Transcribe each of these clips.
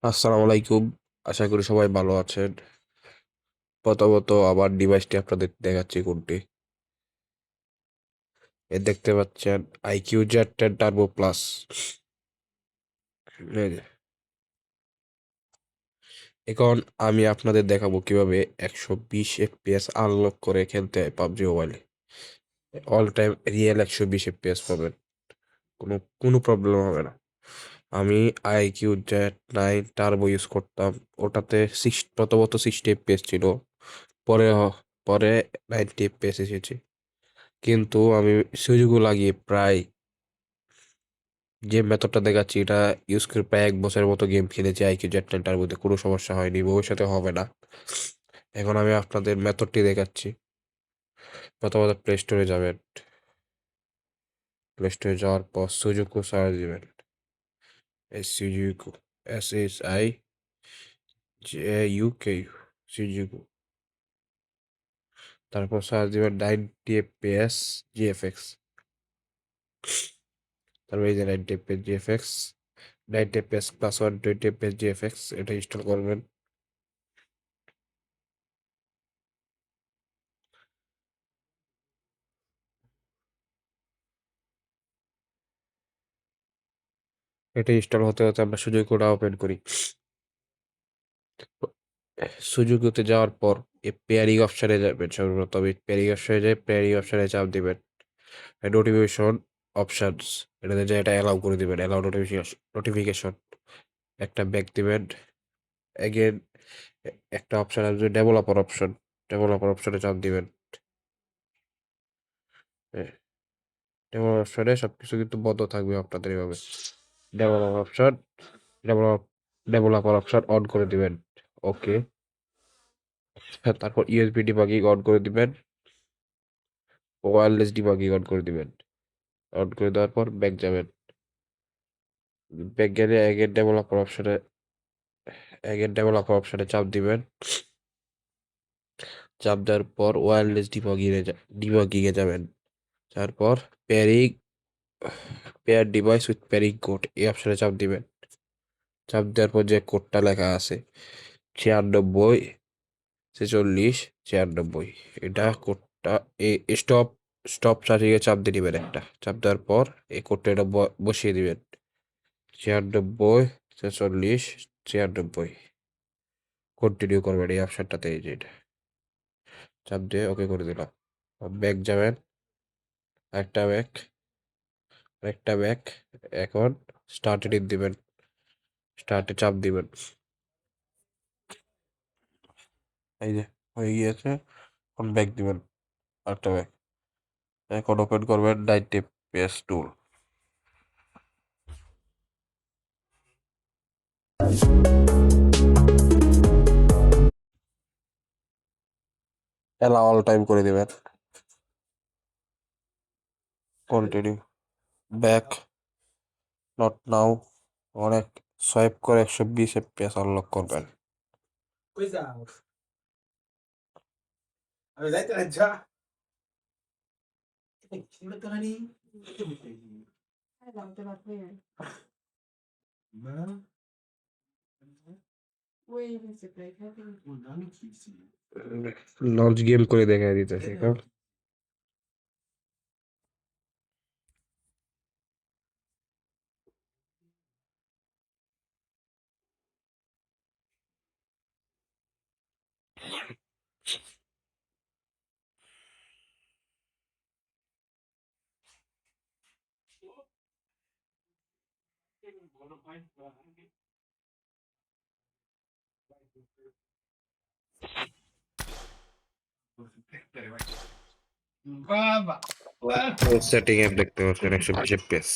আসসালামু আলাইকুম। আশা করি সবাই ভালো আছেন। প্রথমত আমার ডিভাইসটি আপনাদের দেখাচ্ছি কোনটি। দেখতে পাচ্ছেন আইকিউ জেড 10 টার্বো প্লাস। এখন আমি আপনাদের দেখাবো কিভাবে 120 FPS আনলক করে খেলতে হয় পাবজি মোবাইলে। অল টাইম রিয়েল 120 FPS পাবেন, কোনো কোনো প্রবলেম হবে না। আমি আইকিউ জেড 9 টার্বো ইউজ করতাম। ওটাতে প্রথমত 60 FPS ছিল, পরে পরে 90 FPS এসেছে। কিন্তু আমি সুইচগুলো লাগিয়ে প্রায় যে মেথডটা দেখাচ্ছি এটা ইউজ করে প্রায় 1 বছরের মতো গেম খেলেছি আইকিউ জেড 10টার মধ্যে, কোনো সমস্যা হয়নি, ভবিষ্যতে হবে না। এখন আমি আপনাদের মেথডটি দেখাচ্ছি। প্রথমত প্লে স্টোরে যাবেন। প্লে স্টোরে যাওয়ার পর সুজুকু সার্চ দিবেন। সুজুকু, SHIJUKU, সুজুকু। তারপর সার্চ দিবেন 90 FPS GFX। তারপর এই যে 90 FPS GFX, 90 FPS plus 120 FPS GFX, এটা ইনস্টল করবেন। এটা ইনস্টল হতে হতে আমরা সুজুকিটা ওপেন করি। সুজুকিতে যাওয়ার পর এই পেয়ারিং অপশনে যাবেন। সর্বপ্রথম এই পেয়ারিং অপশনে যাই, পেয়ারিং অপশনে চাপ দিবেন। নোটিফিকেশন অপশনস, এটাতে যে এটা অ্যালাউ করে দিবেন, অ্যালাউ নোটিফিকেশন। একটা ব্যাক দিবেন। এগেন একটা অপশন আসবে ডেভেলপার অপশন, ডেভেলপার অপশনে চাপ দিবেন। ডেভেলপার অপশনে সবকিছু কিন্তু বন্ধ থাকবে আপনাদের এভাবে। Developer option, develop developer option on করে দিবেন। ওকে। তারপর ইউএসবি ডিবাগিং অন করে দিবেন, ওয়্যারলেস ডিবাগিং অন করে দিবেন। অন করে দেওয়ার পর ব্যাক যাবেন। ব্যাক গেলে এগেন ডেভেলপার অপশনে চাপ দিবেন। চাপ দেওয়ার পর ওয়্যারলেস ডিবাগিং এ যাবেন। তারপর pairing pair device with pairing code এই অপশনে চাপ দিবেন। চাপ দেওয়ার পর যে কোডটা লেখা আছে 96 46 96, এটা কোডটা স্টপ স্টপ চার্জিং এ চাপ দিয়ে দিবেন একটা। চাপ দেওয়ার পর এই কোডটা এটা বসিয়ে দিবেন। 96 46 96, কন্টিনিউ করবেন এই অপশনটাতে, এই যে এটা চাপ দিয়ে ওকে করে দিলাম। ব্যাক যাবেন, একটা ব্যাক, আরেকটা ব্যাক। এখন স্টার্টে টিপ দিবেন, স্টার্টে চাপ দিবেন। এই যে হয়ে গিয়েছে। এখন ব্যাক দিবেন, আরেকটা ব্যাক। এখন ওপেন করবেন 90 FPS টুল। অ্যালাউ অল টাইম করে দিবেন। Continue, back, not now. অনেক সোয়াইপ করে 120 FPS আনলক করবেন। লঞ্চ গেম করে দেখাই দিতেছে এখন। সেটিং এ দেখতে পাচ্ছেন 120 FPS।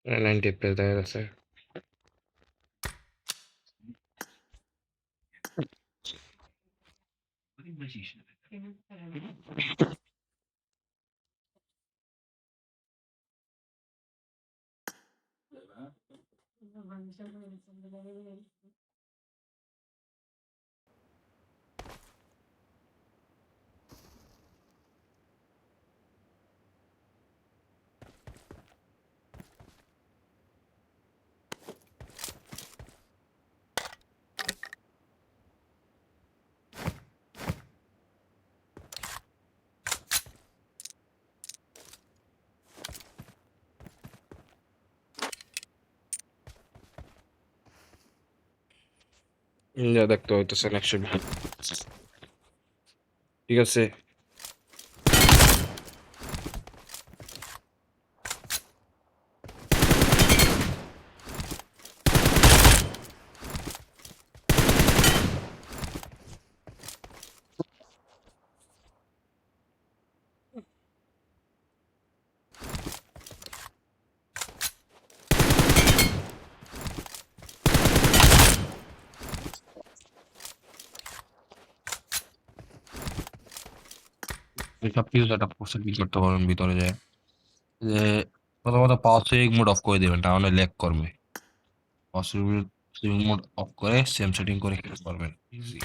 আর 90 FPS দেখা যাচ্ছে। যা দেখতে হইতেছেন 120। ঠিক আছে, সব কিছু সেট আপ করছে, কি করতে পারবেন ভিতরে যায় যে প্রথমত পাওয়ার সেভিং মোড অফ করে দেবেন, তাহলে ল্যাগ করবে। পাওয়ার সেভিং মোড অফ করে সেম সেটিং করে খেলতে পারবেন ইজি।